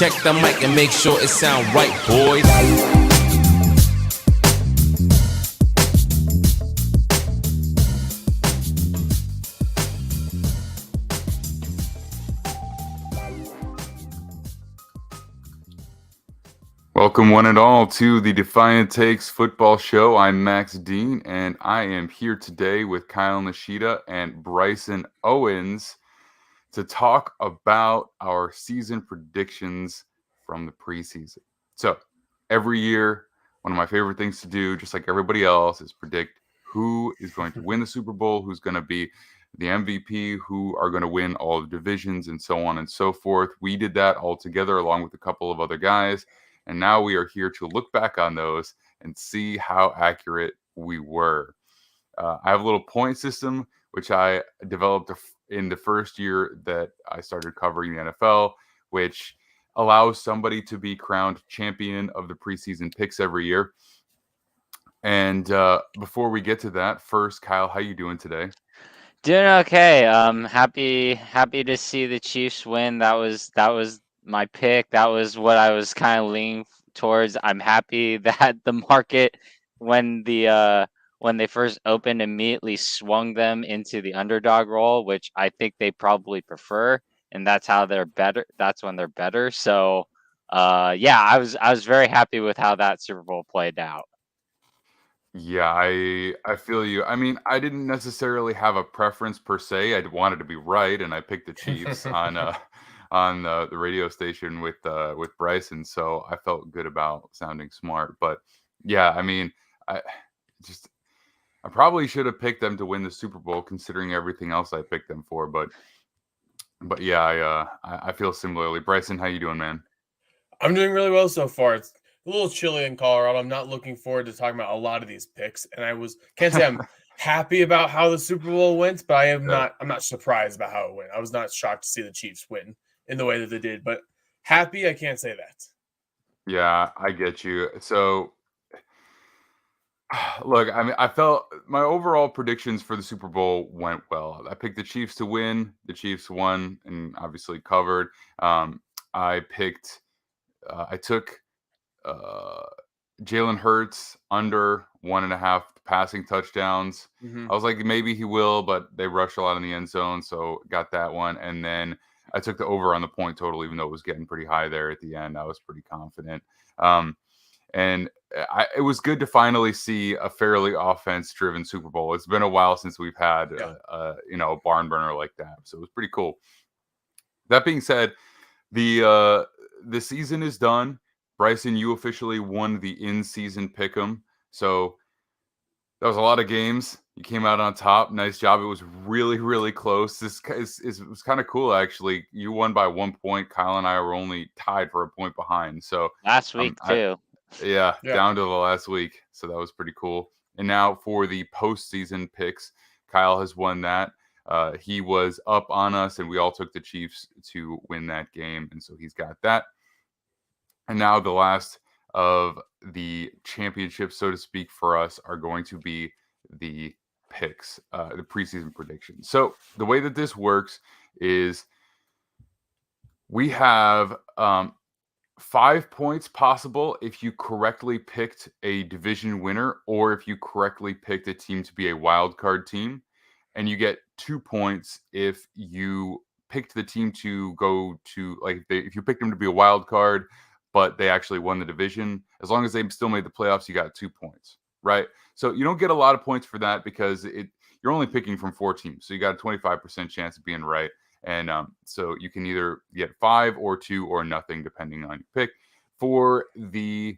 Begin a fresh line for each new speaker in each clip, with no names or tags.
Check the mic and make sure it sound right, boys.
Welcome one and all to the Defiant Takes football show. I'm Max Dean, and I am here today with Kyle Nishida and Brison Owens to talk about our season predictions from the preseason. So every year, one of my favorite things to do, just like everybody else, is predict who is going to win the Super Bowl, who's going to be the MVP, who are going to win all the divisions, and so on and so forth. We did that all together along with a couple of other guys. And now we are here to look back on those and see how accurate we were. I have a little point system, which I developed in the first year that I started covering the NFL, which allows somebody to be crowned champion of the preseason picks every year. And before we get to that, first, Kyle, how you doing today?
Doing okay. Happy to see the Chiefs win. That was my pick. That was what I was kind of leaning towards. I'm happy that the market, when they first opened, immediately swung them into the underdog role, which I think they probably prefer, and that's how they're better. That's when they're better. So, yeah, I was very happy with how that Super Bowl played out.
Yeah, I feel you. I mean, I didn't necessarily have a preference per se. I wanted to be right, and I picked the Chiefs on the radio station with Brison, so I felt good about sounding smart. But yeah, I mean, I just I probably should have picked them to win the Super Bowl, considering everything else I picked them for. But yeah, I feel similarly. Brison, how you doing, man?
I'm doing really well so far. It's a little chilly in Colorado. I'm not looking forward to talking about a lot of these picks, and can't say I'm happy about how the Super Bowl went, but I'm not surprised about how it went. I was not shocked to see the Chiefs win in the way that they did, but happy, I can't say that.
Yeah, I get you. So look, I mean, I felt my overall predictions for the Super Bowl went well. I picked the Chiefs to win. The Chiefs won and obviously covered. I took Jalen Hurts under 1.5 passing touchdowns.
Mm-hmm.
I was like, maybe he will, but they rushed a lot in the end zone, so got that one. And then I took the over on the point total, even though it was getting pretty high there at the end. I was pretty confident. And it was good to finally see a fairly offense-driven Super Bowl. It's been a while since we've had a barn burner like that, so it was pretty cool. That being said, the season is done. Brison, you officially won the in-season pick'em, so that was a lot of games. You came out on top. Nice job. It was really, really close. It was kind of cool, actually. You won by 1 point. Kyle and I were only tied for a point behind. So
last week too.
Yeah, down to the last week. So that was pretty cool. And now for the postseason picks, Kyle has won that. He was up on us, and we all took the Chiefs to win that game. And so he's got that. And now the last of the championships, so to speak, for us are going to be the picks, the preseason predictions. So the way that this works is we have 5 points possible if you correctly picked a division winner or if you correctly picked a team to be a wild card team. And you get 2 points if you picked the team to go to, like, if you picked them to be a wild card, but they actually won the division. As long as they still made the playoffs, you got 2 points, right? So you don't get a lot of points for that because you're only picking from 4 teams. So you got a 25% chance of being right. And so you can either get 5 or 2 or nothing, depending on your pick. For the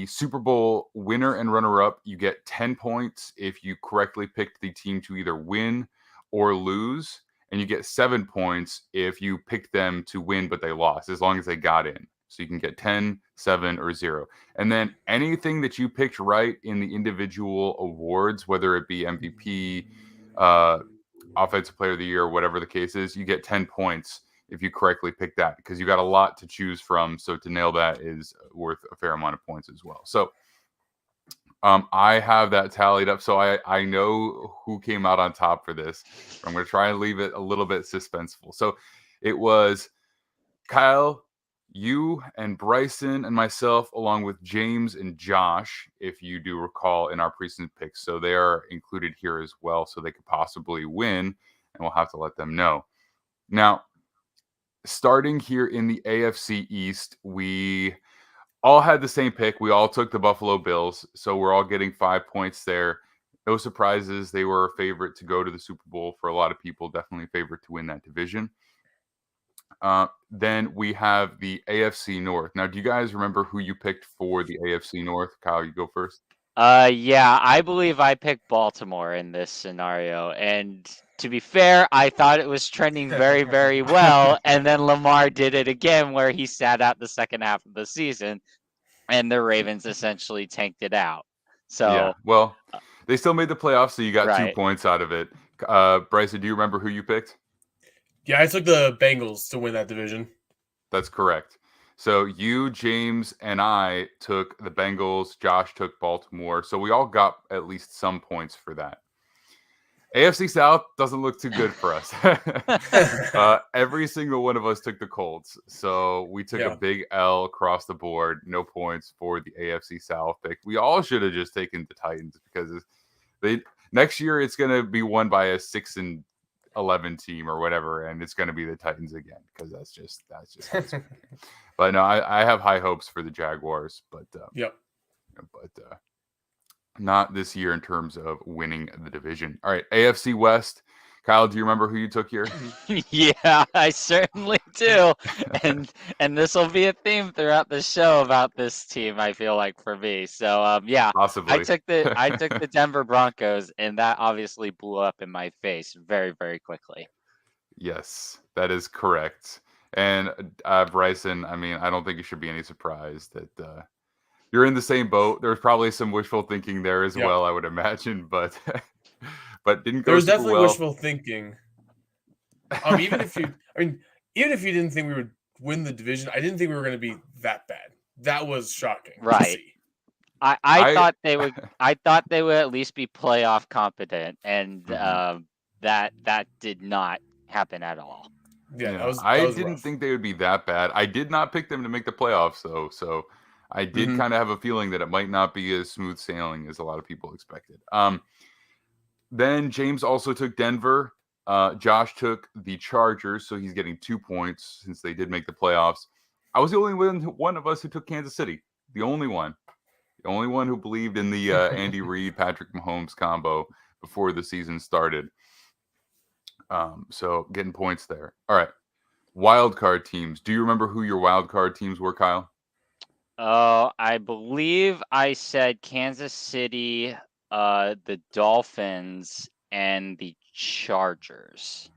Super Bowl winner and runner-up, you get 10 points if you correctly picked the team to either win or lose. And you get 7 points if you picked them to win, but they lost, as long as they got in. So you can get 10, 7, or 0. And then anything that you picked right in the individual awards, whether it be MVP, Offensive Player of the Year, or whatever the case is, you get 10 points if you correctly pick that, because you got a lot to choose from. So to nail that is worth a fair amount of points as well. So I have that tallied up, so I know who came out on top for this. I'm going to try and leave it a little bit suspenseful. So it was Kyle, you and Bryson and myself, along with James and Josh, if you do recall, in our preseason picks. So they are included here as well, so they could possibly win, and we'll have to let them know. Now, starting here in the AFC East, we all had the same pick. We all took the Buffalo Bills, so we're all getting 5 points there. No surprises. They were a favorite to go to the Super Bowl for a lot of people, definitely a favorite to win that division. Then we have the AFC North. Now, do you guys remember who you picked for the AFC North? Kyle, you go first.
Yeah, I believe I picked Baltimore in this scenario. And to be fair, I thought it was trending very, very well. And then Lamar did it again where he sat out the second half of the season and the Ravens essentially tanked it out. So,
Yeah, well, they still made the playoffs, so you got 2
right.
points out of it. Bryson, do you remember who you picked?
Yeah, I took the Bengals to win that division.
That's correct. So you, James, and I took the Bengals. Josh took Baltimore. So we all got at least some points for that. AFC South doesn't look too good for us. Every single one of us took the Colts. So we took a big L across the board. No points for the AFC South pick. We all should have just taken the Titans because next year it's going to be won by a 6-11 team or whatever, and it's going to be the Titans again because that's just how it's going to be. But no, I have high hopes for the Jaguars, but not this year in terms of winning the division. All right, AFC West. Kyle, do you remember who you took here?
Yeah, I certainly do. And this will be a theme throughout the show about this team, I feel like, for me. So yeah,
possibly.
I took the Denver Broncos, and that obviously blew up in my face very, very quickly.
Yes, that is correct. And Bryson, I mean, I don't think it should be any surprise that you're in the same boat. There's probably some wishful thinking there as well, I would imagine, but didn't go.
There was
super
definitely
well.
wishful thinking. Even if you didn't think we would win the division, I didn't think we were going to be that bad. That was shocking.
Right.
To see.
I thought they would. I thought they would at least be playoff competent, and that did not happen at all.
Yeah,
I didn't think they would be that bad. I did not pick them to make the playoffs, though, so I did kind of have a feeling that it might not be as smooth sailing as a lot of people expected. Then James also took Denver. Josh took the Chargers, so he's getting 2 points since they did make the playoffs. I was the only one of us who took Kansas City. The only one who believed in the Andy Reid, Patrick Mahomes combo before the season started. So getting points there. All right. Wild card teams. Do you remember who your wild card teams were, Kyle?
Oh, I believe I said Kansas City, the Dolphins, and the Chargers.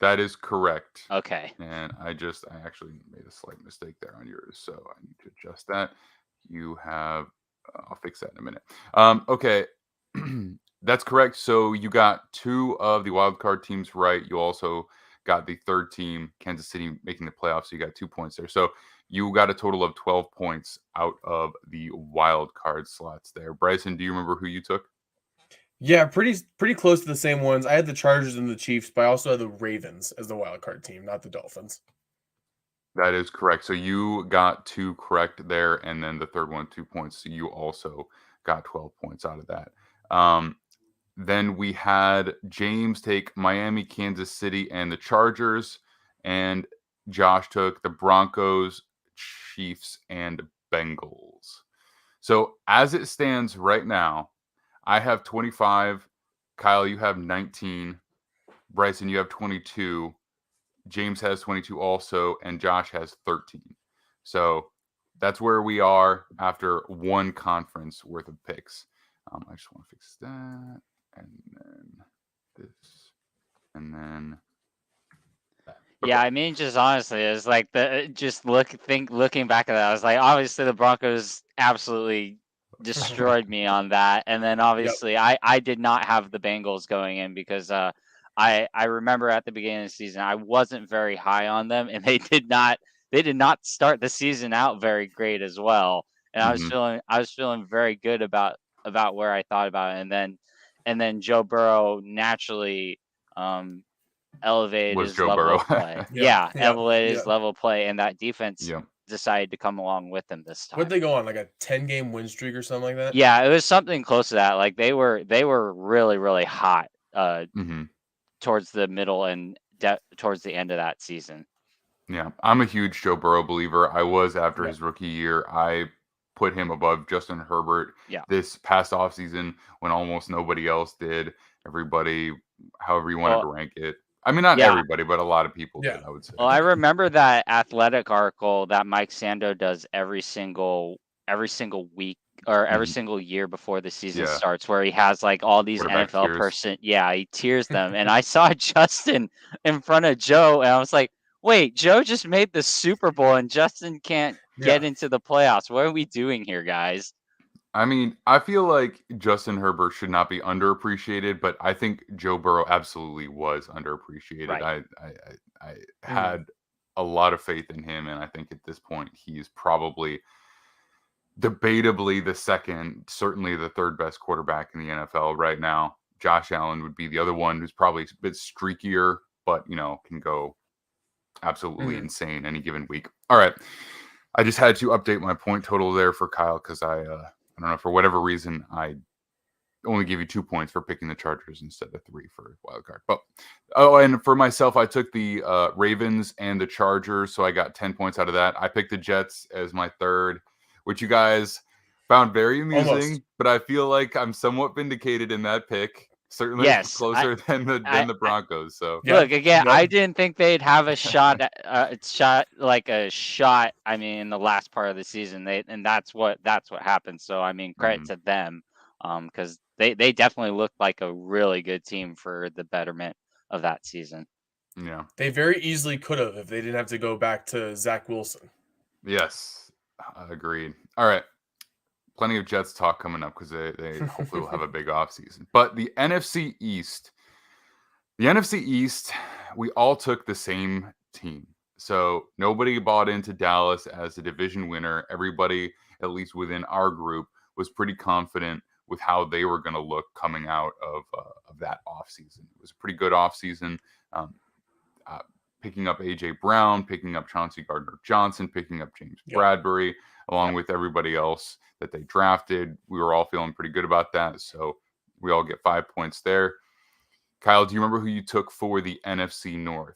That is correct.
Okay.
And I actually made a slight mistake there on yours, so I need to adjust that. You have, I'll fix that in a minute. Okay. That's correct. So you got 2 of the wild card teams right. You also got the third team, Kansas City, making the playoffs. So you got 2 points there. So you got a total of 12 points out of the wild card slots there. Bryson, do you remember who you took?
Yeah, pretty close to the same ones. I had the Chargers and the Chiefs, but I also had the Ravens as the wild card team, not the Dolphins.
That is correct. So you got 2 correct there, and then the third one, 2 points. So you also got 12 points out of that. Then we had James take Miami, Kansas City, and the Chargers, and Josh took the Broncos, Chiefs, and Bengals. So as it stands right now, I have 25. Kyle, you have 19. Bryson, you have 22. James has 22 also, and Josh has 13. So that's where we are after one conference worth of picks. I just want to fix that, and then this, and then that. Okay.
Yeah, I mean, just honestly, it's like looking back at that, I was like, obviously the Broncos absolutely destroyed me on that, and then obviously I did not have the Bengals going in because I remember at the beginning of the season I wasn't very high on them, and they did not start the season out very great as well, and I was feeling very good about where I thought about it, and then Joe Burrow naturally elevated
Was
his
Joe
level
Burrow.
of play.
Yeah, yeah,
elevated his
yeah.
level of play, and that defense
Yeah.
decided to come along with him this time.
What'd they go on, like a 10-game win streak or something like that?
Yeah, it was something close to that. Like they were really, really hot
hmm
towards the middle and towards the end of that season.
Yeah, I'm a huge Joe Burrow believer. I was after
Yeah.
his rookie year. I put him above Justin Herbert
Yeah.
this past offseason when almost nobody else did. Everybody, however you wanted
Well,
to rank it. I mean, not
yeah.
everybody, but a lot of people
Yeah.
did, I would say.
Well, I remember that athletic article that Mike Sando does every single week or every
Mhm.
single year before the season
Yeah.
starts, where he has like all these
Quarterback
NFL
tiers.
he tiers them. And I saw Justin in front of Joe, and I was like, wait, Joe just made the Super Bowl and Justin can't get
Yeah.
into the playoffs. What are we doing here, guys?
I mean, I feel like Justin Herbert should not be underappreciated, but I think Joe Burrow absolutely was underappreciated.
Right.
I had a lot of faith in him, and I think at this point he's probably debatably the second, certainly the third best quarterback in the NFL right now. Josh Allen would be the other one who's probably a bit streakier, but can go absolutely insane any given week. All right. I just had to update my point total there for Kyle because I don't know, for whatever reason, I only gave you 2 points for picking the Chargers instead of 3 for wild card. But and for myself, I took the Ravens and the Chargers, so I got 10 points out of that. I picked the Jets as my third, which you guys found very amusing,
Almost.
but I feel like I'm somewhat vindicated in that pick. Certainly
Yes,
closer than the Broncos. So
Yeah.
Look again.
Yeah.
I didn't think they'd have a shot. Shot. I mean, in the last part of the season, that's what happened. So I mean, credit to them, because they definitely looked like a really good team for the betterment of that season.
yeah.
They very easily could have if they didn't have to go back to Zach Wilson.
Yes, agreed. All right. Plenty of Jets talk coming up because they hopefully will have a big offseason. But the NFC East, we all took the same team. So nobody bought into Dallas as the division winner. Everybody, at least within our group, was pretty confident with how they were going to look coming out of that offseason. It was a pretty good offseason. Picking up A.J. Brown, picking up Chauncey Gardner-Johnson, picking up James Bradbury, along with everybody else that they drafted. We were all feeling pretty good about that, so we all get 5 points there. Kyle, do you remember who you took for the NFC North?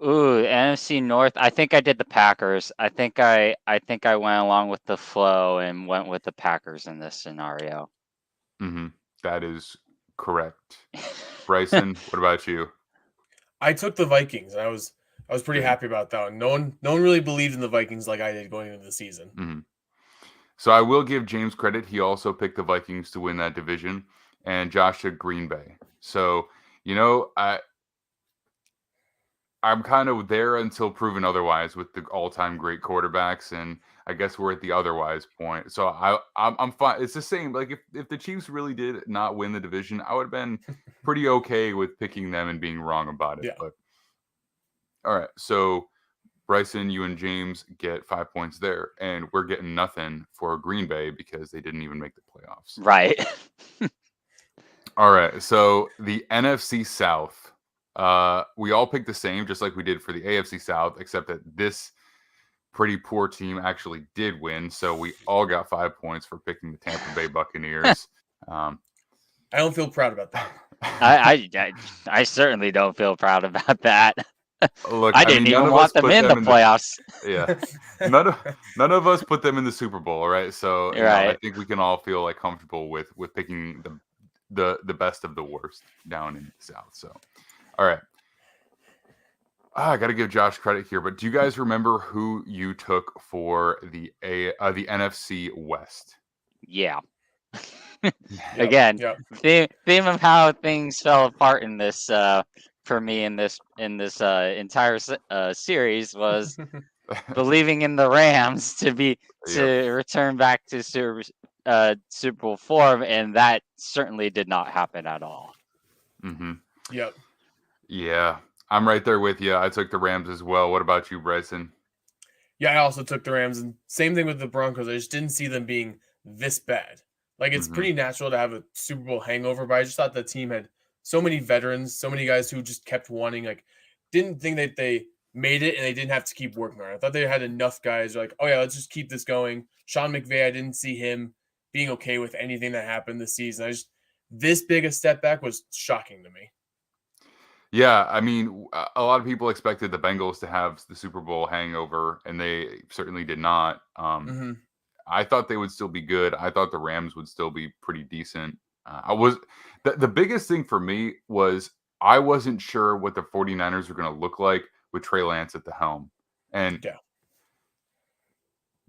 Ooh, NFC North. I think I did the Packers. I think I went along with the flow and went with the Packers in this scenario.
That is correct. Bryson, what about you?
I took the Vikings, and I was pretty happy about that one. No one really believed in the Vikings like I did going into the season.
So I will give James credit. He also picked the Vikings to win that division, and Josh took Green Bay. So, I'm kind of there until proven otherwise with the all-time great quarterbacks, and I guess we're at the otherwise point. So I'm fine. It's the same. Like if the Chiefs really did not win the division, I would have been pretty okay with picking them and being wrong about it.
Yeah.
But all right, so Bryson, you and James get 5 points there, and we're getting nothing for Green Bay because they didn't even make the playoffs.
Right.
All right, so the NFC South. We all picked the same, just like we did for the AFC South, except that this pretty poor team actually did win. So we all got 5 points for picking the Tampa Bay Buccaneers.
I don't feel proud about that.
I certainly don't feel proud about that.
Look,
I didn't even want them in the playoffs.
Yeah, none of us put them in the Super Bowl, right? So I think we can all feel like comfortable with picking the best of the worst down in the South. So. All right. I got to give Josh credit here, but do you guys remember who you took for the NFC West?
Yeah. Again, theme of how things fell apart in this for me in this entire series was believing in the Rams to return back to Super Bowl form, and that certainly did not happen at all.
Yep.
Yeah, I'm right there with you. I took the Rams as well. What about you, Bryson?
Yeah, I also took the Rams, and same thing with the Broncos. I just didn't see them being this bad. Like, it's pretty natural to have a Super Bowl hangover, but I just thought the team had so many veterans, so many guys who just kept wanting, like, didn't think that they made it and they didn't have to keep working on it. I thought they had enough guys like, oh yeah, let's just keep this going. Sean McVay, I didn't see him being okay with anything that happened this season. This big a step back was shocking to me.
Yeah, I mean, a lot of people expected the Bengals to have the Super Bowl hangover, and they certainly did not. I thought they would still be good. I thought the Rams would still be pretty decent. The biggest thing for me was I wasn't sure what the 49ers were going to look like with Trey Lance at the helm. And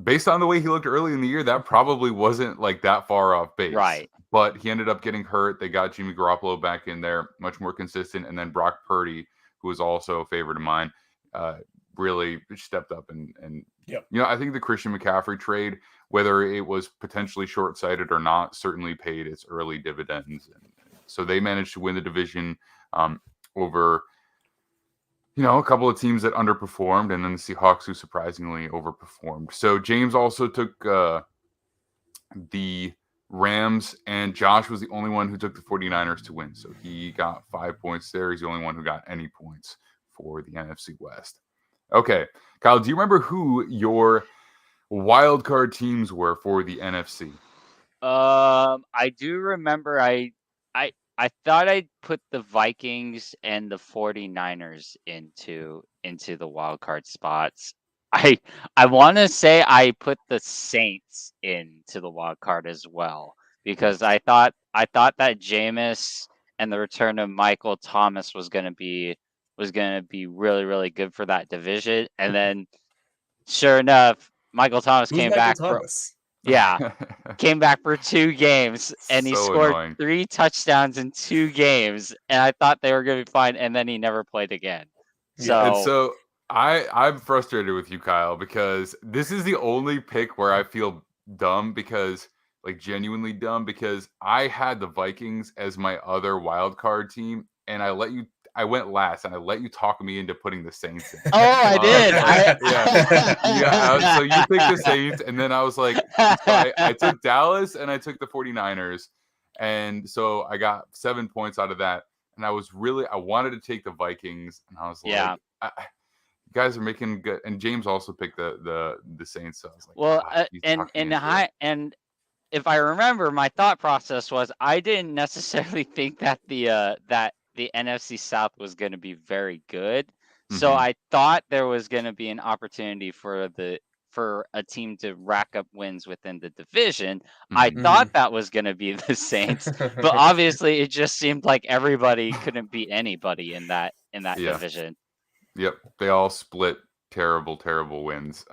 based on the way he looked early in the year, that probably wasn't like that far off base.
Right.
But he ended up getting hurt. They got Jimmy Garoppolo back in there, much more consistent. And then Brock Purdy, who was also a favorite of mine, really stepped up. And I think the Christian McCaffrey trade, whether it was potentially short-sighted or not, certainly paid its early dividends. And so they managed to win the division over a couple of teams that underperformed, and then the Seahawks, who surprisingly overperformed. So James also took the Rams, and Josh was the only one who took the 49ers to win. So he got 5 points there. He's the only one who got any points for the NFC West. Okay, Kyle, do you remember who your wild card teams were for the NFC?
I do remember I thought I'd put the Vikings and the 49ers into the wild card spots. I want to say I put the Saints into the wild card as well, because I thought that Jameis and the return of Michael Thomas was going to be really, really good for that division. And then sure enough, Michael Thomas came back came back for 2 games, and he scored 3 touchdowns in 2 games, and I thought they were going to be fine, and then he never played again. So
I'm frustrated with you, Kyle, because this is the only pick where I feel dumb, because genuinely dumb, because I had the Vikings as my other wild card team, and I went last, and I let you talk me into putting the Saints in.
Oh, I did.
So you picked the Saints, and then I was like, I took Dallas, and I took the 49ers, and so I got 7 points out of that. And I wanted to take the Vikings, and I was like, you guys are making good. And James also picked the Saints, so I was like,
well, and if I remember, my thought process was I didn't necessarily think that the NFC South was going to be very good. So I thought there was going to be an opportunity for a team to rack up wins within the division. I thought that was going to be the Saints, but obviously it just seemed like everybody couldn't beat anybody in that division.
Yep. They all split terrible, terrible wins.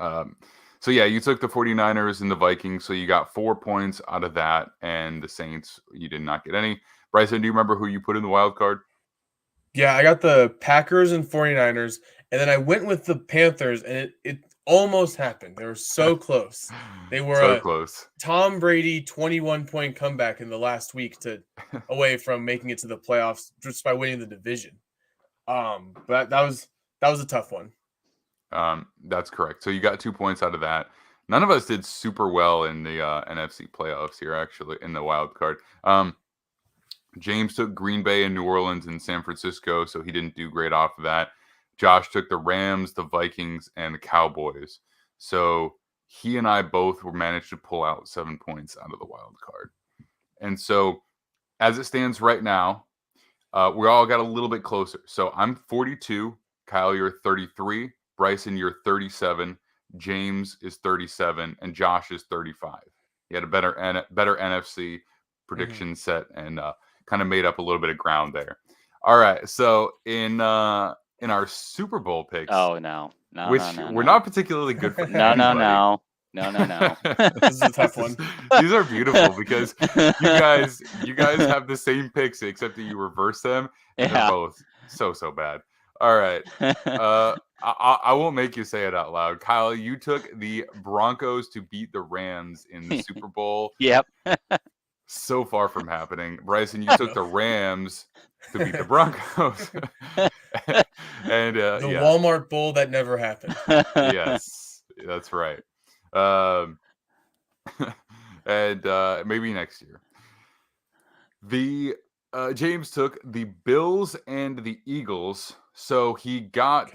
So yeah, you took the 49ers and the Vikings, so you got 4 points out of that, and the Saints, you did not get any. Bryson, do you remember who you put in the wild card?
Yeah, I got the Packers and 49ers, and then I went with the Panthers, and it almost happened. They were so close. They were
so close.
Tom Brady 21-point comeback in the last week away from making it to the playoffs just by winning the division. But that was a tough one.
That's correct. So you got 2 points out of that. None of us did super well in the NFC playoffs here, actually, in the wild card. James took Green Bay and New Orleans and San Francisco, so he didn't do great off of that. Josh took the Rams, the Vikings, and the Cowboys. So he and I both managed to pull out 7 points out of the wild card. And so as it stands right now, we all got a little bit closer. So I'm 42. Kyle, you're 33. Bryson, you're 37. James is 37. And Josh is 35. He had a better NFC prediction set and kind of made up a little bit of ground there. All right. So in our Super Bowl picks.
Oh, no.
We're not particularly good for.
No.
This is a tough one.
These are beautiful because you guys have the same picks except that you reverse them, and they're both so bad. All right, I won't make you say it out loud. Kyle, you took the Broncos to beat the Rams in the Super Bowl.
Yep.
So far from happening. Bryson, you took the Rams to beat the Broncos. And
the Walmart Bowl that never happened.
Yes, that's right. And maybe next year. James took the Bills and the Eagles. So he got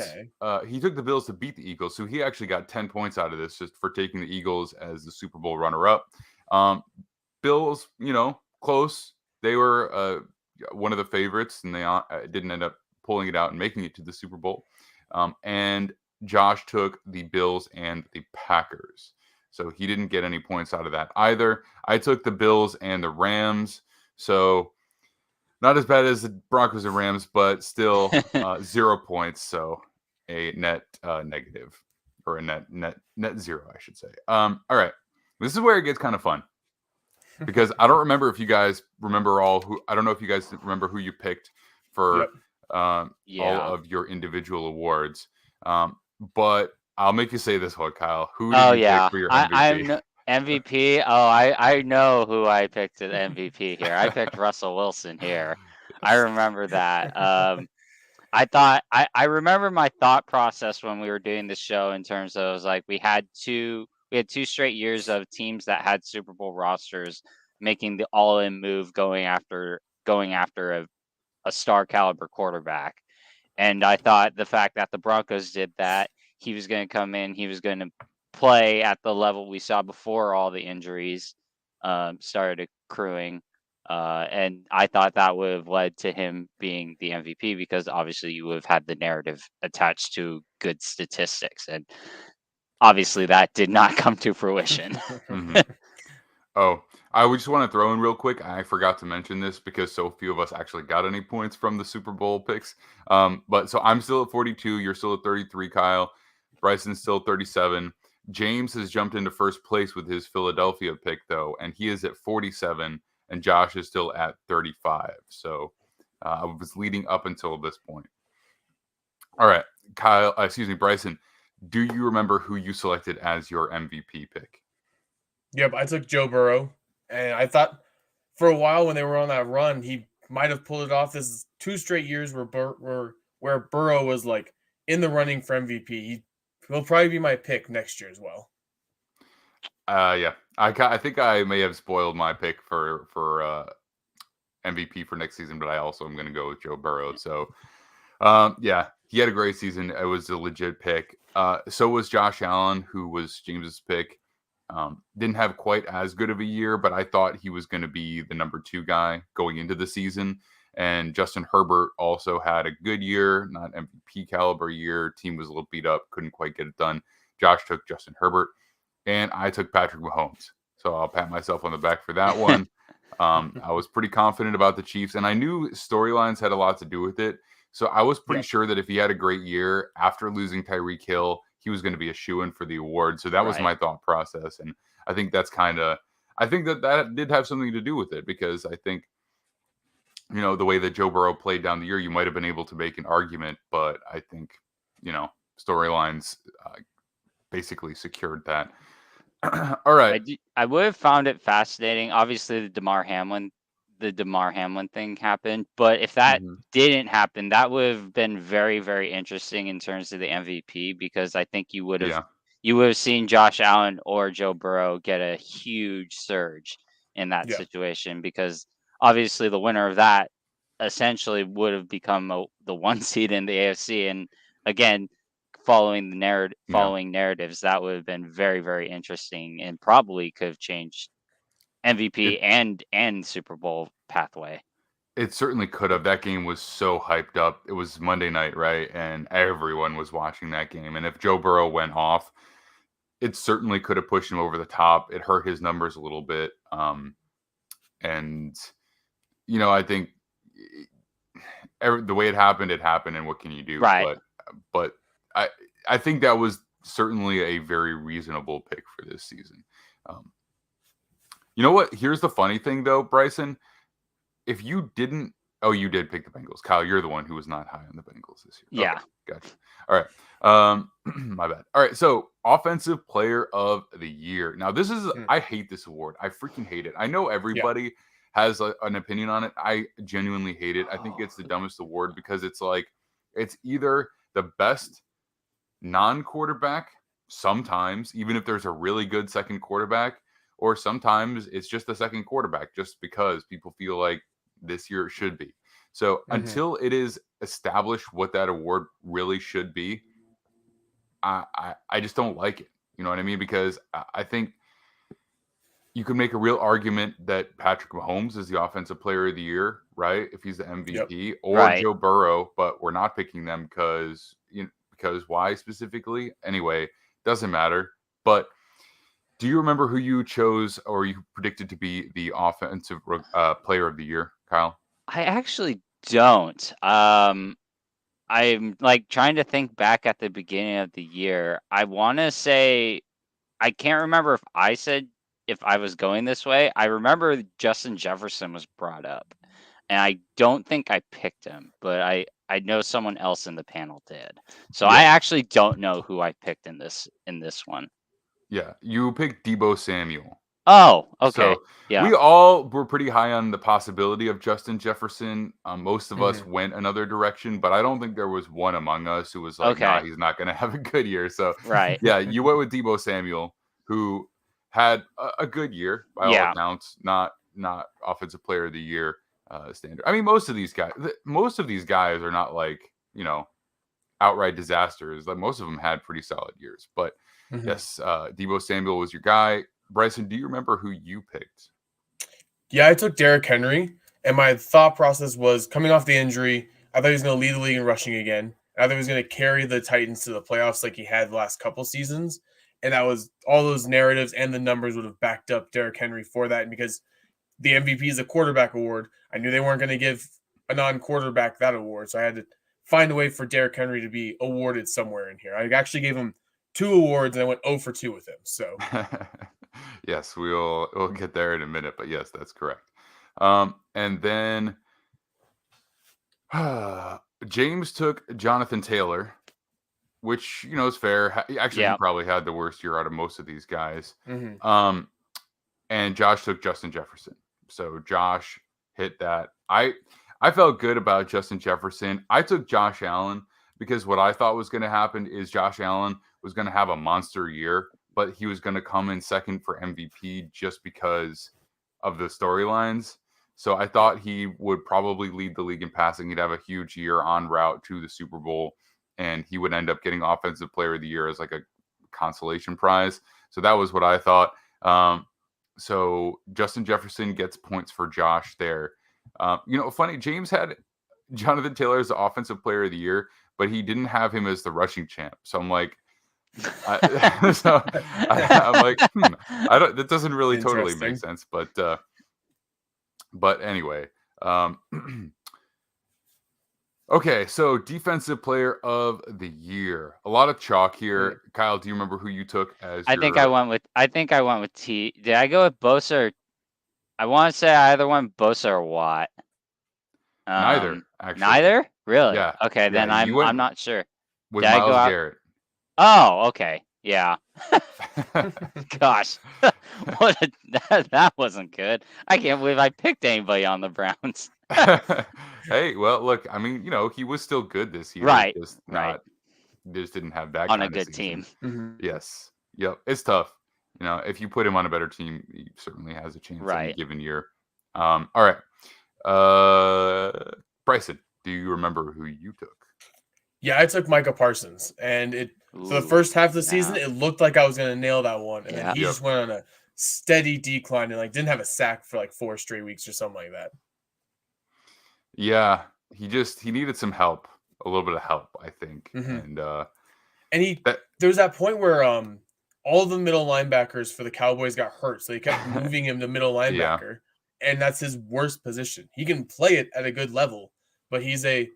he took the Bills to beat the Eagles. So he actually got 10 points out of this just for taking the Eagles as the Super Bowl runner-up. Bills, close. They were one of the favorites, and they didn't end up pulling it out and making it to the Super Bowl. And Josh took the Bills and the Packers. So he didn't get any points out of that either. I took the Bills and the Rams. So not as bad as the Broncos and Rams, but still 0 points. So a net negative, or a net zero, I should say. All right. This is where it gets kind of fun, because I don't remember if you guys remember I don't know if you guys remember who you picked for all of your individual awards. But I'll make you say this one, Kyle. Who did you pick for your MVP?
MVP. Oh, I know who I picked at MVP here. I picked Russell Wilson here. I remember that. I remember my thought process when we were doing this show in terms of, like, we had two straight years of teams that had Super Bowl rosters making the all-in move, going after a star caliber quarterback. And I thought the fact that the Broncos did that, he was going to come in, he was going to play at the level we saw before all the injuries started accruing. And I thought that would have led to him being the MVP, because obviously you would have had the narrative attached to good statistics. And obviously that did not come to fruition.
Mm-hmm. Oh, I just want to throw in real quick. I forgot to mention this because so few of us actually got any points from the Super Bowl picks. But so I'm still at 42. You're still at 33, Kyle. Brison's still 37. James has jumped into first place with his Philadelphia pick, though, and he is at 47, and Josh is still at 35. So I was leading up until this point. All right, Bryson, do you remember who you selected as your MVP pick?
Yep, I took Joe Burrow, and I thought for a while when they were on that run, he might have pulled it off. This is 2 straight years where Burrow was like in the running for MVP. He'll probably be my pick next year as well.
Yeah, I think I may have spoiled my pick for MVP for next season, but I also am going to go with Joe Burrow. So, yeah, he had a great season. It was a legit pick. So was Josh Allen, who was James's pick. Didn't have quite as good of a year, but I thought he was going to be the number 2 guy going into the season. And Justin Herbert also had a good year, not MVP caliber year. Team was a little beat up, couldn't quite get it done. Josh took Justin Herbert, and I took Patrick Mahomes. So I'll pat myself on the back for that one. I was pretty confident about the Chiefs, and I knew storylines had a lot to do with it. So I was pretty sure that if he had a great year after losing Tyreek Hill, he was going to be a shoo-in for the award. So that was my thought process. And I think that's I think that did have something to do with it, because I think, the way that Joe Burrow played down the year, you might have been able to make an argument, but I think, storylines basically secured that. All right.
I would have found it fascinating. Obviously, the Damar Hamlin thing happened, but if that didn't happen, that would have been very, very interesting in terms of the MVP, because I think you would have seen Josh Allen or Joe Burrow get a huge surge in that situation, because obviously the winner of that essentially would have become the 1 seed in the AFC, and again, following narratives, that would have been very, very interesting, and probably could have changed MVP and Super Bowl pathway.
It certainly could have. That game was so hyped up. It was Monday night, right? And everyone was watching that game. And if Joe Burrow went off, it certainly could have pushed him over the top. It hurt his numbers a little bit. And, I think the way it happened, and what can you do?
Right.
But I think that was certainly a very reasonable pick for this season. You know what? Here's the funny thing, though, Bryson. If you didn't, you did pick the Bengals. Kyle, you're the one who was not high on the Bengals this year.
Yeah.
Okay, gotcha. All right. My bad. All right. So, Offensive Player of the Year. Now, this is, I hate this award. I freaking hate it. I know everybody has an opinion on it. I genuinely hate it. I think it's the dumbest award, because it's like, it's either the best non-quarterback sometimes, even if there's a really good second quarterback, or sometimes it's just the second quarterback, just because people feel like this year it should be. So until it is established what that award really should be, I just don't like it. You know what I mean? Because I think you could make a real argument that Patrick Mahomes is the offensive player of the year, right? If he's the MVP, or
Right.
Joe Burrow, but we're not picking them because why specifically? Anyway, doesn't matter. But do you remember who you chose or you predicted to be the offensive player of the year, Kyle?
I actually don't. I'm like trying to think back at the beginning of the year. I want to say I can't remember if I said if I was going this way. I remember Justin Jefferson was brought up, and I don't think I picked him, but I know someone else in the panel did. So I actually don't know who I picked in this one.
Yeah, you picked Deebo Samuel.
Oh, okay.
So
yeah.
we all were pretty high on the possibility of Justin Jefferson. Most of us went another direction, but I don't think there was one among us who was like, nah, he's not going to have a good year. So
Right.
yeah, you went with Deebo Samuel, who had a good year by all accounts, not offensive player of the year standard. I mean, most of these guys are not like, outright disasters. Like most of them had pretty solid years, but yes, Deebo Samuel was your guy. Bryson, do you remember who you picked?
Yeah, I took Derrick Henry, and my thought process was coming off the injury, I thought he was going to lead the league in rushing again. I thought he was going to carry the Titans to the playoffs like he had the last couple seasons. And that was all those narratives and the numbers would have backed up Derrick Henry for that. And because the MVP is a quarterback award, I knew they weren't going to give a non-quarterback that award. So I had to find a way for Derrick Henry to be awarded somewhere in here. I actually gave him 2 awards and I went 0 for 2 with him. So
yes, we'll get there in a minute, but yes, that's correct. And then James took Jonathan Taylor, which is fair. Actually, he probably had the worst year out of most of these guys. And Josh took Justin Jefferson. So Josh hit that. I felt good about Justin Jefferson. I took Josh Allen because what I thought was going to happen is Josh Allen was going to have a monster year, but he was going to come in second for MVP just because of the storylines. So I thought he would probably lead the league in passing. He'd have a huge year en route to the Super Bowl, and he would end up getting Offensive Player of the Year as like a consolation prize. So that was what I thought. So Justin Jefferson gets points for Josh there. Funny, James had Jonathan Taylor as the Offensive Player of the Year, but he didn't have him as the rushing champ. So I'm like, I'm like, that doesn't really totally make sense. But anyway, okay. So Defensive Player of the Year, a lot of chalk here. Kyle, do you remember who you took as?
I think I went with T. Did I go with Bosa? I want to say I either went Bosa or Watt.
Neither, actually.
Neither? Really?
Yeah.
Okay, then I'm not sure.
With Myles Garrett.
Oh, okay. Yeah. Gosh. That wasn't good. I can't believe I picked anybody on the Browns.
Hey, well, look, I mean, he was still good this year.
Right.
Just didn't have that
on
kind
a
of
good
season.
team.
Yes. Yep. It's tough. If you put him on a better team, he certainly has a chance in a given year. All right. Bryson, do you remember who you took?
Yeah, I took Micah Parsons, and for the first half of the season, it looked like I was going to nail that one, and then he just went on a steady decline and didn't have a sack for 4 straight weeks or something like that.
Yeah, he needed some help, a little bit of help, I think, and
there was that point where all the middle linebackers for the Cowboys got hurt, so they kept moving him to middle linebacker, and that's his worst position. He can play it at a good level, but he's a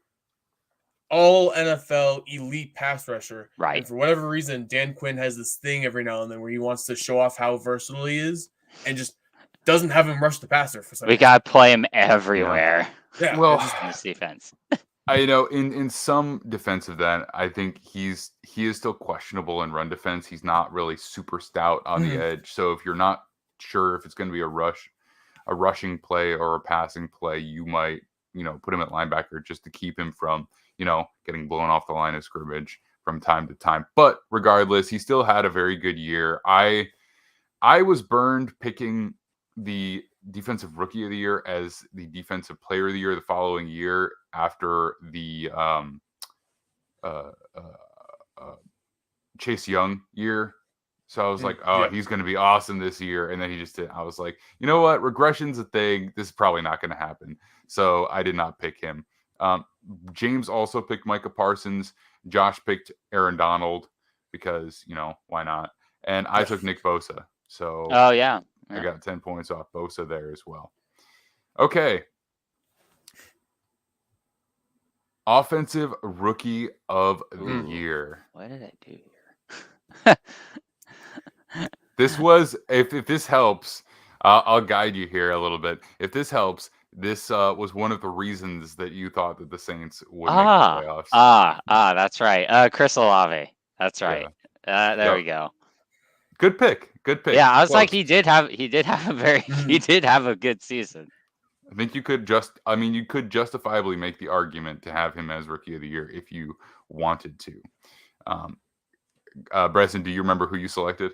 all NFL elite pass rusher.
Right.
And for whatever reason, Dan Quinn has this thing every now and then where he wants to show off how versatile he is and just doesn't have him rush the passer for some reason.
We got to play him everywhere.
Yeah.
Well,
in this defense.
in some defense of that, I think he is still questionable in run defense. He's not really super stout on the edge. So if you're not sure if it's going to be a rushing play or a passing play, you might, put him at linebacker just to keep him from, getting blown off the line of scrimmage from time to time. But regardless, he still had a very good year. I was burned picking the defensive rookie of the year as the defensive player of the year the following year after the Chase Young year. So I was like, oh,
yeah.
he's going to be awesome this year. And then he just did. I was like, you know what? Regression's a thing. This is probably not going to happen. So I did not pick him. James also picked Micah Parsons. Josh picked Aaron Donald because, why not? And I took Nick Bosa. So
Oh, yeah.
I got 10 points off Bosa there as well. Okay. Offensive rookie of the year.
What did I do here?
This was, if this helps, I'll guide you here a little bit. If this helps, this was one of the reasons that you thought that the Saints would make the playoffs.
That's right. Chris Olave. That's right.
Yeah.
There we go.
Good pick.
Yeah, I was like, he did have a good season.
I think you could justifiably make the argument to have him as rookie of the year if you wanted to. Brison, do you remember who you selected?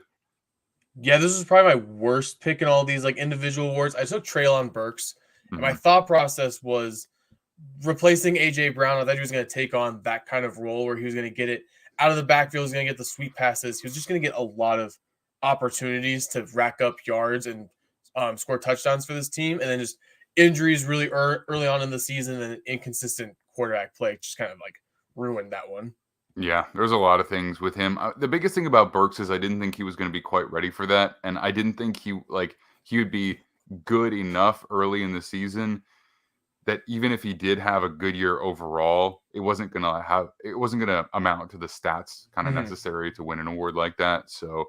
Yeah, this was probably my worst pick in all these individual awards. I took Treylon Burks, and my thought process was replacing AJ Brown. I thought he was going to take on that kind of role where he was going to get it out of the backfield. He was going to get the sweep passes. He was just going to get a lot of opportunities to rack up yards and score touchdowns for this team. And then just injuries really early on in the season and inconsistent quarterback play just kind of ruined that one.
Yeah, there's a lot of things with him. The biggest thing about Burks is I didn't think he was going to be quite ready for that, and I didn't think he would be good enough early in the season that even if he did have a good year overall, it wasn't going to amount to the stats kind of necessary to win an award like that. So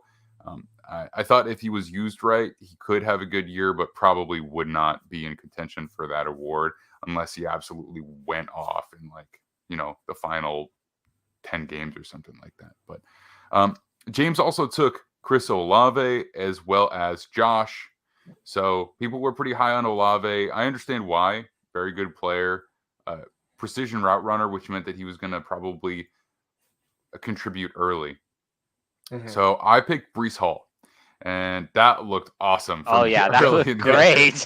I thought if he was used right, he could have a good year, but probably would not be in contention for that award unless he absolutely went off in the final 10 games or something like that. But James also took Chris Olave as well as Josh. So people were pretty high on Olave. I understand why. Very good player. Precision route runner, which meant that he was going to probably contribute early. So I picked Breece Hall. And that looked awesome.
Oh, yeah, that looked great.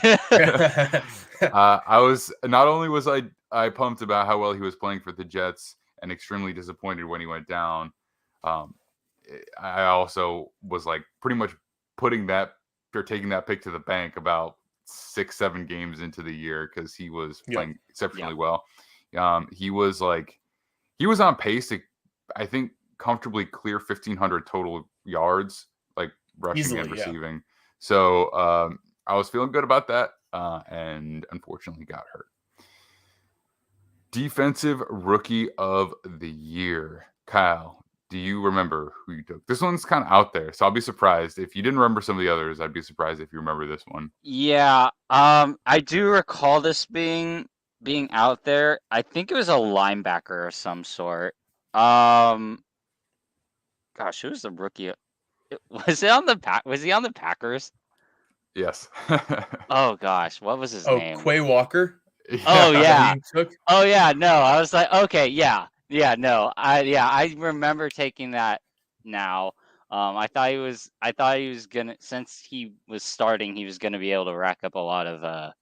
I was, not only was I pumped about how well he was playing for the Jets, and extremely disappointed when he went down. I also was pretty much taking that pick to the bank about 6-7 games into the year because he was playing exceptionally well. He was on pace to, I think, comfortably clear 1,500 total yards, rushing
easily,
and receiving. So I was feeling good about that, and unfortunately got hurt. Defensive rookie of the year. Kyle, do you remember who you took? This one's kind of out there, so I'll be surprised. If you didn't remember some of the others, I'd be surprised if you remember this one.
Yeah, I do recall this being out there. I think it was a linebacker of some sort. Gosh, who was the rookie? Was he on the Packers?
Yes.
Oh gosh, what was his name?
Quay Walker.
Oh yeah. Oh yeah. No, I was like, okay, yeah. No, I remember taking that. Now, I thought he was gonna, since he was starting, he was gonna be able to rack up a lot of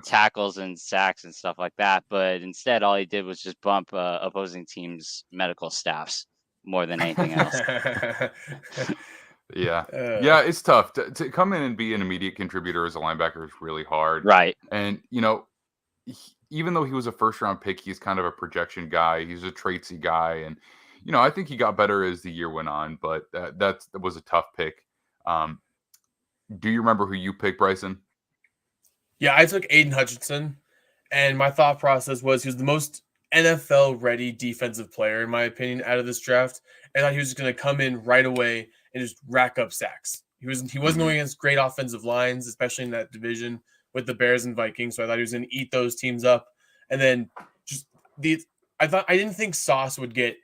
tackles and sacks and stuff like that. But instead, all he did was just bump opposing teams' medical staffs more than anything else.
Yeah, it's tough to come in and be an immediate contributor as a linebacker is really hard,
right?
And even though he was a first-round pick, he's kind of a projection guy. He's a traitsy guy, and I think he got better as the year went on. But that was a tough pick. Do you remember who you picked, Brison?
Yeah, I took Aiden Hutchinson, and my thought process was he was the most NFL-ready defensive player, in my opinion, out of this draft. And I thought he was just going to come in right away and just rack up sacks. He wasn't going against great offensive lines, especially in that division with the Bears and Vikings. So I thought he was going to eat those teams up. And then I didn't think Sauce would get.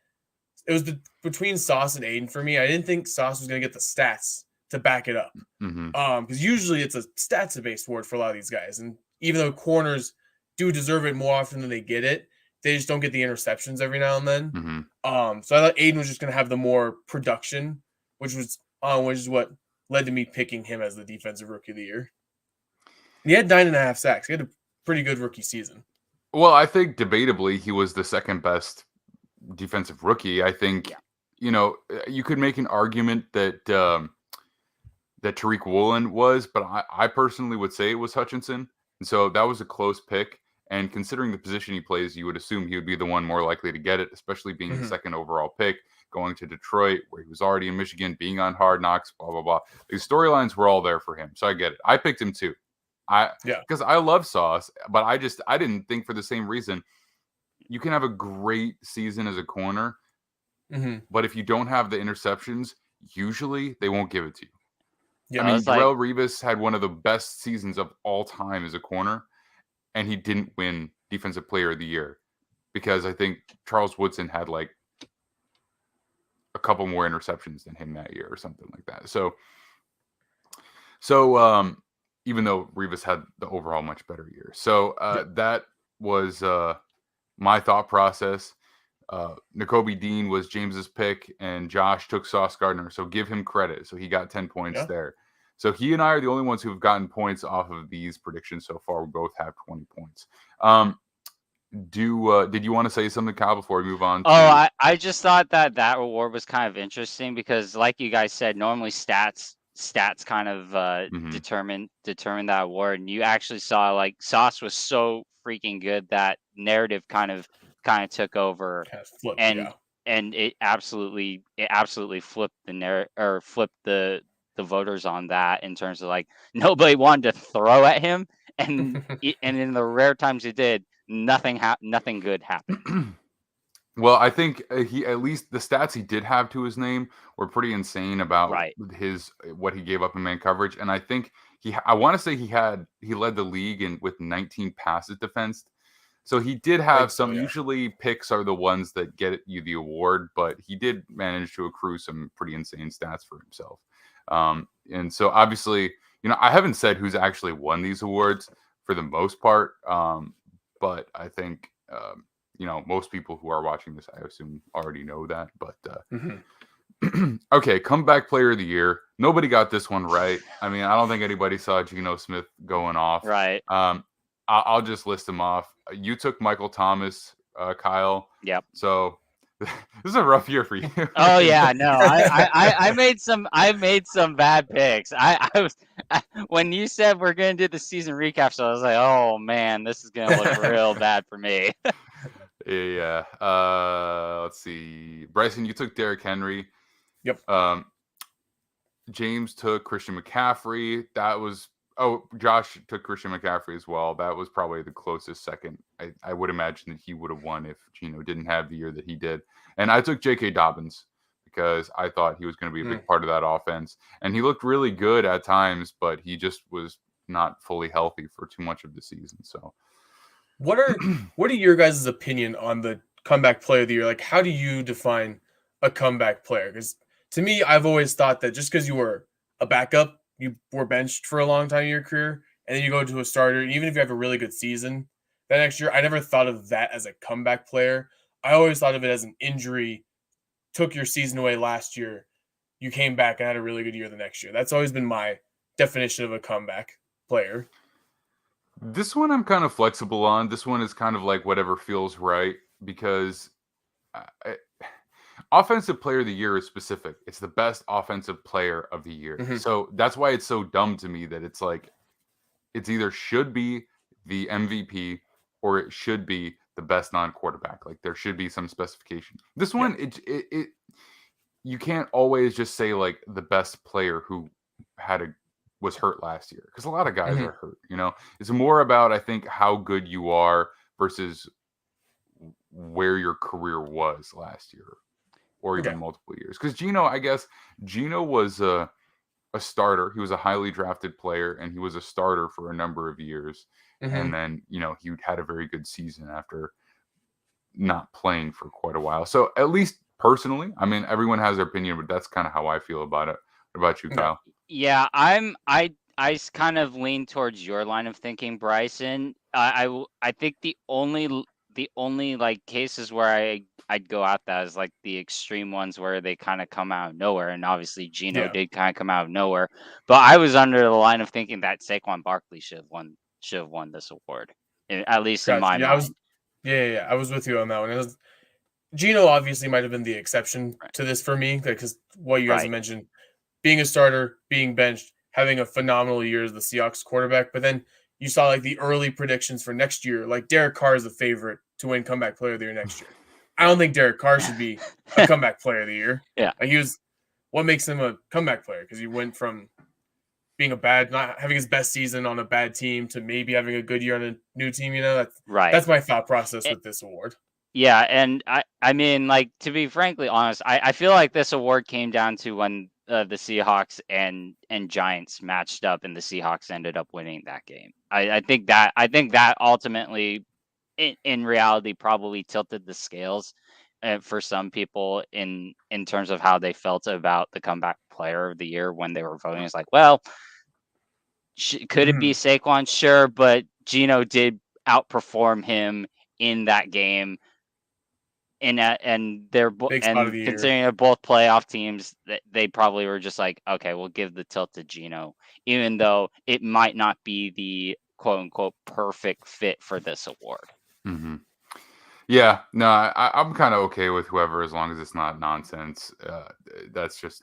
It was between Sauce and Aiden for me. I didn't think Sauce was going to get the stats to back it up. Because usually it's a stats-based award for a lot of these guys. And even though corners do deserve it more often than they get it, they just don't get the interceptions every now and then. So I thought Aiden was just going to have the more production, which is what led to me picking him as the defensive rookie of the year. He had 9.5 sacks. He had a pretty good rookie season.
Well, I think debatably he was the second best defensive rookie. I think, you could make an argument that that Tariq Woolen was, but I personally would say it was Hutchinson. And so that was a close pick. And considering the position he plays, you would assume he would be the one more likely to get it, especially being the second overall pick, going to Detroit, where he was already in Michigan, being on Hard Knocks, blah, blah, blah. These storylines were all there for him. So I get it. I picked him too. Because I love Sauce, but I didn't think for the same reason. You can have a great season as a corner, but if you don't have the interceptions, usually they won't give it to you.
Yeah,
I mean, Darrelle Revis had one of the best seasons of all time as a corner, and he didn't win Defensive Player of the Year because I think Charles Woodson had like a couple more interceptions than him that year or something like that. So even though Revis had the overall much better year. So that was my thought process. Nakobe Dean was James's pick, and Josh took Sauce Gardner. So give him credit. So he got 10 points there. So he and I are the only ones who have gotten points off of these predictions so far. We both have 20 points. Did you want to say something, Kyle, before we move on?
I just thought that award was kind of interesting because, like you guys said, normally stats kind of determine that award, and you actually saw like Sauce was so freaking good that narrative kind of took over, and it absolutely flipped flipped the voters on that in terms of like nobody wanted to throw at him, and and in the rare times it did, nothing good happened.
Well, I think he, at least the stats he did have to his name were pretty insane about what he gave up in man coverage, and I think I want to say he led the league with 19 passes defensed. So he did have some. Usually picks are the ones that get you the award, but he did manage to accrue some pretty insane stats for himself. And so obviously, I haven't said who's actually won these awards for the most part, but I think most people who are watching this, I assume, already know that. But okay, comeback player of the year. Nobody got this one right. I mean, I don't think anybody saw Geno Smith going off.
Right.
I'll just list them off. You took Michael Thomas, Kyle.
Yep.
So this is a rough year for you.
Oh yeah, no, I made some bad picks. When you said we're gonna do the season recap, so I was like, oh man, this is gonna look real bad for me.
Yeah. Let's see. Bryson, you took Derrick Henry.
Yep.
James took Christian McCaffrey. Josh took Christian McCaffrey as well. That was probably the closest second. I would imagine that he would have won if Geno didn't have the year that he did. And I took J.K. Dobbins because I thought he was going to be a big part of that offense. And he looked really good at times, but he just was not fully healthy for too much of the season. So
what are your guys' opinion on the comeback player of the year? Like, how do you define a comeback player? Because to me, I've always thought that just because you were a backup, you were benched for a long time in your career, and then you go to a starter, even if you have a really good season that next year, I never thought of that as a comeback player. I always thought of it as an injury, took your season away last year, you came back and had a really good year the next year. That's always been my definition of a comeback player.
This one I'm kind of flexible on. This one is kind of like whatever feels right because offensive player of the year is specific. It's the best offensive player of the year. So that's why it's so dumb to me that it's like, it's either should be the MVP or it should be the best non-quarterback. Like there should be some specification. This one, it you can't always just say like the best player who was hurt last year because a lot of guys are hurt. It's more about, I think, how good you are versus where your career was last year. Or even multiple years. Because Geno was a starter. He was a highly drafted player, and he was a starter for a number of years. And then, he had a very good season after not playing for quite a while. So at least personally, I mean, everyone has their opinion, but that's kind of how I feel about it. What about you, Kyle?
Yeah, I kind of lean towards your line of thinking, Bryson. I think the only like cases where I'd go at that as like the extreme ones where they kind of come out of nowhere, and obviously Geno
Yeah.
did kind of come out of nowhere. But I was under the line of thinking that Saquon Barkley should have won this award, at least in
Gotcha.
my
Yeah,
mind.
I was with you on that one. Gino obviously might have been the exception
Right.
to this for me because what you guys
Right.
have mentioned, being a starter, being benched, having a phenomenal year as the Seahawks quarterback. But then you saw like the early predictions for next year, like Derek Carr is the favorite to win comeback player of the year next year. I don't think Derek Carr should be a comeback player of the year.
Yeah.
Like what makes him a comeback player? Because he went from being not having his best season on a bad team to maybe having a good year on a new team.
Right.
That's my thought process
It-
with this award.
Yeah, and I mean, like, to be frankly honest, I feel like this award came down to when the Seahawks and Giants matched up, and the Seahawks ended up winning that game. I think that ultimately, in reality, probably tilted the scales for some people in terms of how they felt about the comeback player of the year when they were voting. It's like, well, could it be Saquon? Sure, but Geno did outperform him in that game. And they're
Big spot of the year.
considering they're both playoff teams, they probably were just like, okay, we'll give the tilt to Geno, even though it might not be the quote unquote perfect fit for this award.
Mm-hmm. Yeah, no, I'm kind of okay with whoever as long as it's not nonsense. That's just,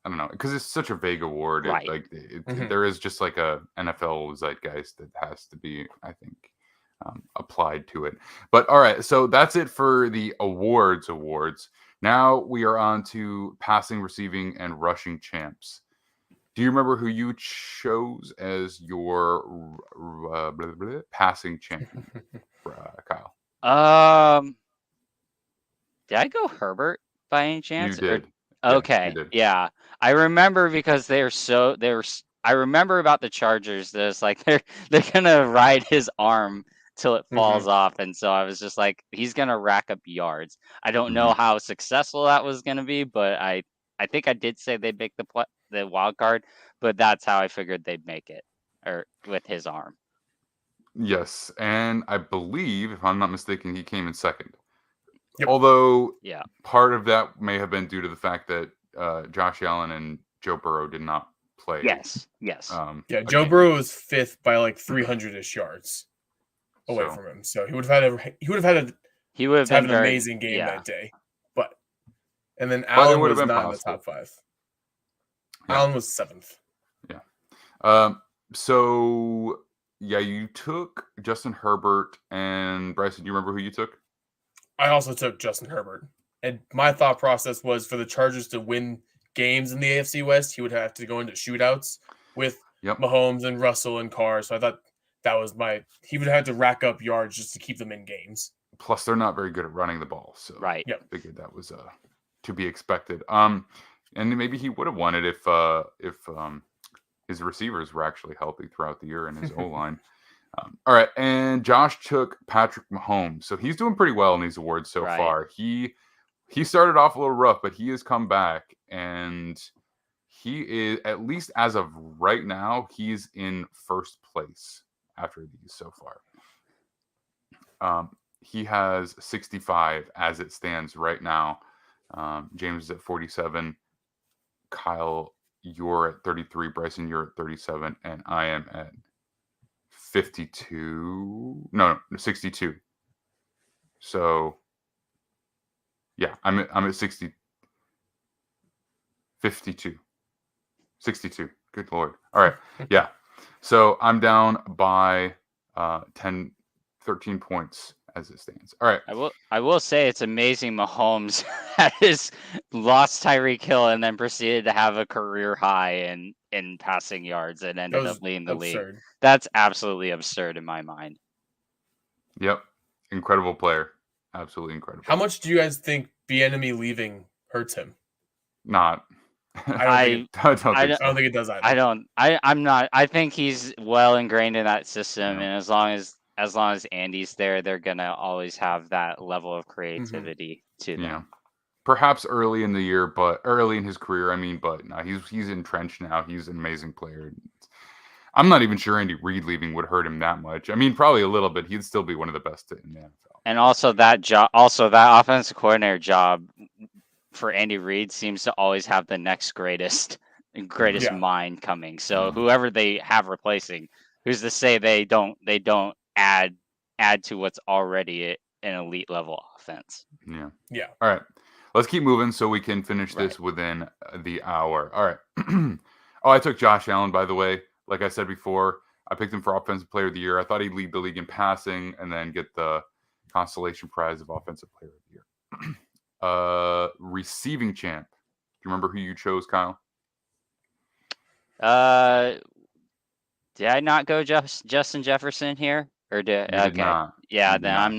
I don't know, because it's such a vague award.
Right.
There is just like a NFL zeitgeist that has to be, I think, applied to it. But all right, so that's it for the awards. Now we are on to passing, receiving, and rushing champs. Do you remember who you chose as your passing champion, Kyle?
Did I go Herbert by any chance?
You did.
Okay,
you did.
yeah, I remember because I remember about the Chargers. There's like they're gonna ride his arm till it falls off, and so I was just like, he's gonna rack up yards. I don't know how successful that was gonna be, but I think I did say they'd make the wild card, but that's how I figured they'd make it, or with his arm.
Yes, and I believe, if I'm not mistaken, he came in second.
Yep.
Although,
Yeah,
part of that may have been due to the fact that Josh Allen and Joe Burrow did not play.
yes.
Joe Burrow was fifth by like 300-ish yards away from him, so he would have had an amazing game that day. And then Allen was not in the top five. Yeah. Allen was seventh.
Yeah. So you took Justin Herbert, and Bryson, do you remember who you took?
I also took Justin Herbert. And my thought process was for the Chargers to win games in the AFC West, he would have to go into shootouts with Mahomes and Russell and Carr. So I thought he would have to rack up yards just to keep them in games.
Plus, they're not very good at running the ball. So
right.
I figured that was to be expected. And maybe he would have won it if his receivers were actually healthy throughout the year and his O-line. All right, and Josh took Patrick Mahomes. So he's doing pretty well in these awards so far. He started off a little rough, but he has come back, and he is, at least as of right now, he's in first place after these so far. He has 65 as it stands right now. James is at 47. Kyle, you're at 33. Bryson, you're at 37, and I am at 52. No, 62. So, yeah, I'm at 60. 52. 62. Good Lord. All right. Yeah. So I'm down by 13 points as it stands. All right.
I will say it's amazing Mahomes has lost Tyreek Hill and then proceeded to have a career high in passing yards and ended up leading the league. That's absolutely absurd in my mind.
Yep. Incredible player. Absolutely incredible.
How much do you guys think Bieniemy leaving hurts him?
Not.
I don't think it does either.
I'm not. I think he's well ingrained in that system, and as long as Andy's there, they're gonna always have that level of creativity to them.
Yeah. Perhaps early in the year, but early in his career, but no, he's entrenched now. He's an amazing player. I'm not even sure Andy Reid leaving would hurt him that much. I mean, probably a little bit. He'd still be one of the best in the NFL.
And also that offensive coordinator job for Andy Reid seems to always have the next greatest
Yeah.
mind coming. So whoever they have replacing, who's to say they don't add to what's already an elite level offense.
Yeah. All right. Let's keep moving so we can finish this within the hour. All right. I took Josh Allen, by the way. Like I said before, I picked him for Offensive Player of the Year. I thought he'd lead the league in passing and then get the consolation prize of Offensive Player of the Year. Receiving champ. Do you remember who you chose, Kyle?
Did I not go Justin Jefferson here? Or did
not.
Yeah, then I'm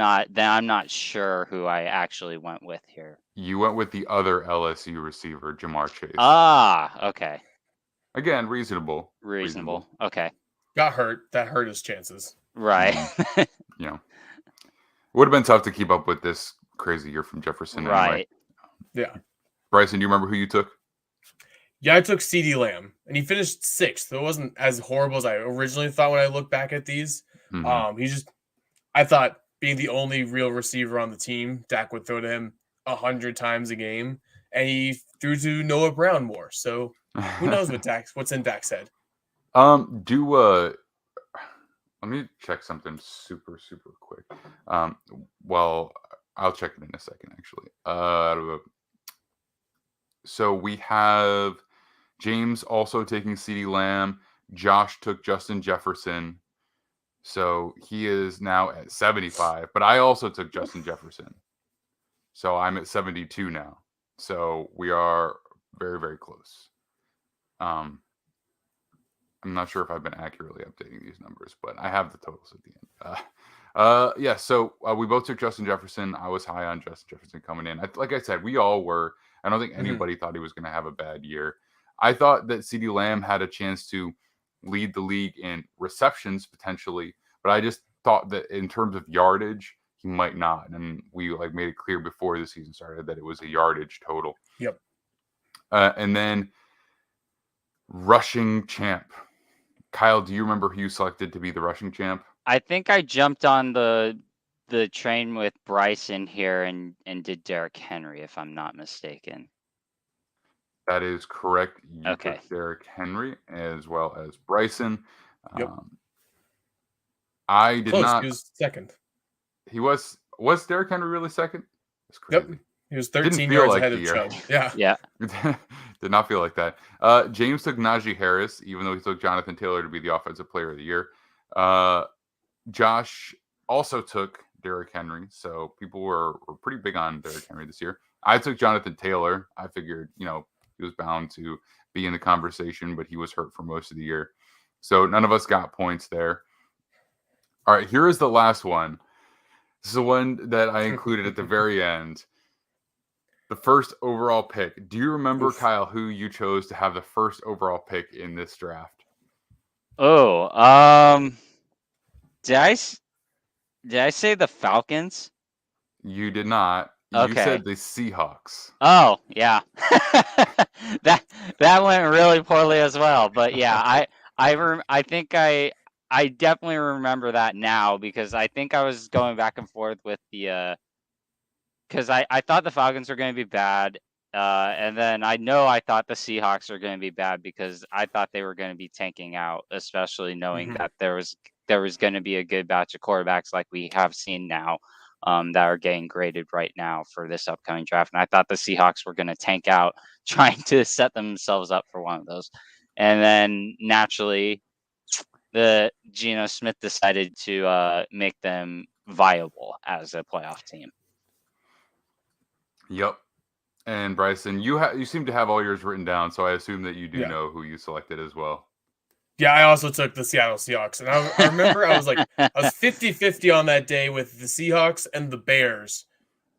not sure who I actually went with here.
You went with the other LSU receiver, Jamar Chase.
Okay.
Again, reasonable.
Okay.
Got hurt. That hurt his chances.
Right.
It would have been tough to keep up with this crazy year from Jefferson.
Right.
Anyway.
Yeah.
Bryson, do you remember who you took?
Yeah, I took CeeDee Lamb, and he finished 6th. So it wasn't as horrible as I originally thought when I look back at these. I thought being the only real receiver on the team, Dak would throw to him 100 times a game, and he threw to Noah Brown more. So who knows what's in Dak's head?
Let me check something super quick. Well, I'll check it in a second, actually. So we have James also taking CeeDee Lamb. Josh took Justin Jefferson. So he is now at 75, but I also took Justin Jefferson. So I'm at 72 now. So we are very, very close. I'm not sure if I've been accurately updating these numbers, but I have the totals at the end. So we both took Justin Jefferson. I was high on Justin Jefferson coming in. Like I said, we all were. I don't think anybody thought he was going to have a bad year. I thought that CeeDee Lamb had a chance to lead the league in receptions potentially, but I just thought that in terms of yardage, he might not. And we made it clear before the season started that it was a yardage total.
Yep.
And then rushing champ. Kyle, do you remember who you selected to be the rushing champ?
I think I jumped on the train with Bryson here and did Derrick Henry, if I'm not mistaken.
That is correct. You
Okay.
took Derrick Henry as well as Bryson.
Yep.
I did
Close.
not.
He was second.
He was Derrick Henry really second? That's crazy.
Yep. He was 13 yards ahead of Chubb. Yeah.
Did not feel like that. James took Najee Harris, even though he took Jonathan Taylor to be the Offensive Player of the Year. Josh also took Derrick Henry, so people were pretty big on Derrick Henry this year. I took Jonathan Taylor. I figured, he was bound to be in the conversation, but he was hurt for most of the year. So none of us got points there. All right, here is the last one. This is the one that I included at the very end. The first overall pick. Do you remember, Kyle, who you chose to have the first overall pick in this draft?
Did I say the Falcons?
You did not.
Okay.
You said the Seahawks.
Oh, yeah. that went really poorly as well. But yeah, I think I definitely remember that now because I think I was going back and forth with the because I thought the Falcons were going to be bad. And then I thought the Seahawks were going to be bad because I thought they were going to be tanking out, especially knowing that there was going to be a good batch of quarterbacks like we have seen now that are getting graded right now for this upcoming draft. And I thought the Seahawks were going to tank out trying to set themselves up for one of those. And then naturally, the Geno Smith decided to make them viable as a playoff team.
Yep. And Bryson, you seem to have all yours written down, so I assume that you do know who you selected as well.
Yeah, I also took the Seattle Seahawks. And I remember I was 50-50 on that day with the Seahawks and the Bears.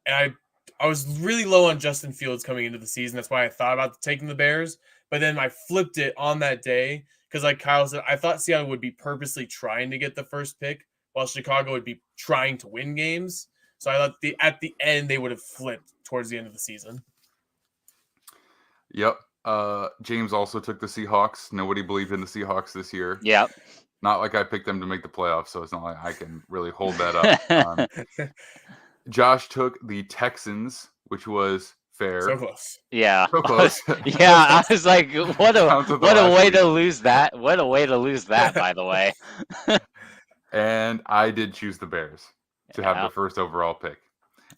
And I was really low on Justin Fields coming into the season. That's why I thought about taking the Bears. But then I flipped it on that day because, like Kyle said, I thought Seattle would be purposely trying to get the first pick while Chicago would be trying to win games. So I thought at the end they would have flipped towards the end of the season.
Yep. James also took the Seahawks. Nobody believed in the Seahawks this year.
Yep.
Not like I picked them to make the playoffs, so it's not like I can really hold that up. Josh took the Texans, which was fair.
So close.
Yeah.
So close.
Yeah, I was like, what
Down to
a
the
what a
last
way
week.
to lose that. What a way to lose that, by the way.
And I did choose the Bears to have
Yeah.
the first overall pick.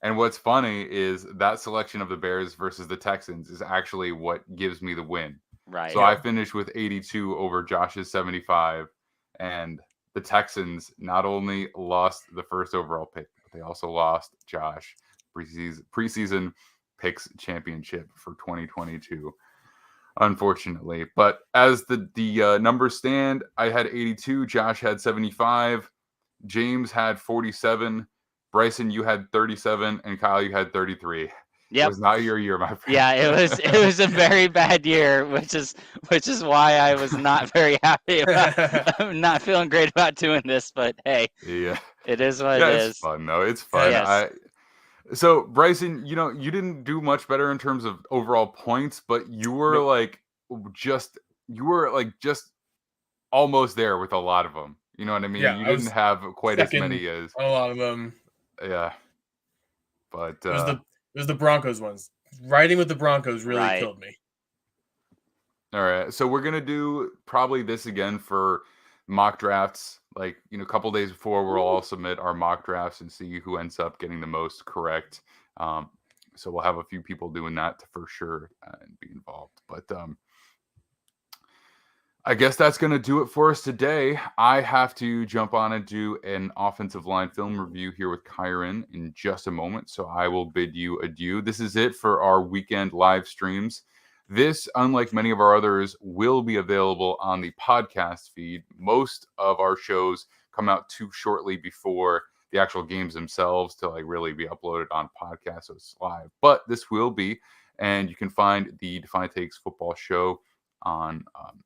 And what's funny is that selection of the Bears versus the Texans is actually what gives me the win.
Right.
So I finished with 82 over Josh's 75. And the Texans not only lost the first overall pick, but they also lost Josh preseason picks championship for 2022. Unfortunately, but as the numbers stand, I had 82, Josh had 75, James had 47, Bryson, you had 37, and Kyle, you had 33.
Yep.
It was not your year, my friend.
Yeah, it was a very bad year, which is why I was not very happy about. I'm not feeling great about doing this, but hey,
Yeah,
it is what
yeah,
it
it's
is.
fun though. It's fun.
Yes.
So Bryson, you didn't do much better in terms of overall points, but you were just almost there with a lot of them. You know what I mean?
Yeah,
You
I was
didn't have quite as
second
many as
on a lot of them.
yeah. But
It was the Broncos ones. Riding with the Broncos really
Right.
killed me.
all right. So we're gonna do probably this again for mock drafts. Like, a couple days before, we'll all submit our mock drafts and see who ends up getting the most correct. So we'll have a few people doing that for sure and be involved. But I guess that's going to do it for us today. I have to jump on and do an offensive line film review here with Kyron in just a moment. So I will bid you adieu. This is it for our weekend live streams. This, unlike many of our others, will be available on the podcast feed. Most of our shows come out too shortly before the actual games themselves to really be uploaded on podcast, so it's live. But this will be, and you can find the Defiant Takes Football Show on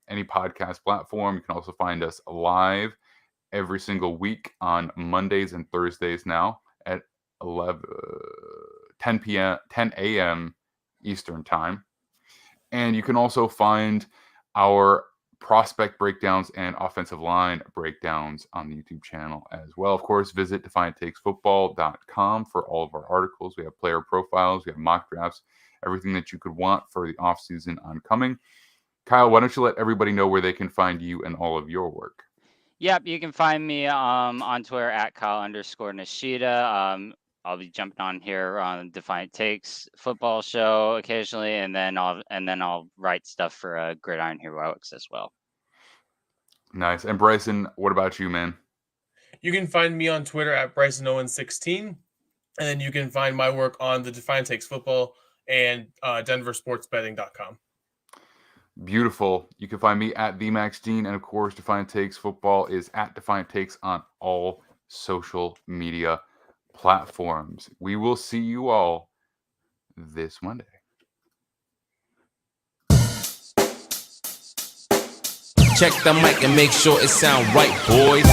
any podcast platform. You can also find us live every single week on Mondays and Thursdays now at 10 a.m. Eastern time. And you can also find our prospect breakdowns and offensive line breakdowns on the YouTube channel as well. Of course, visit defianttakesfootball.com for all of our articles. We have player profiles, we have mock drafts, everything that you could want for the offseason oncoming. Kyle, why don't you let everybody know where they can find you and all of your work?
Yep, you can find me on Twitter at Kyle_Nishida. I'll be jumping on here on Defiant Takes Football Show occasionally, and then I'll write stuff for Gridiron Heroics as well.
Nice. And Bryson, what about you, man?
You can find me on Twitter at Brison Owens 16, and then you can find my work on the Defiant Takes Football and DenverSportsBetting.com.
Beautiful. You can find me at TheMaxDean, and of course, Defiant Takes Football is at Defiant Takes on all social media platforms. We will see you all this Monday.
Check the mic and make sure it sound right, boys.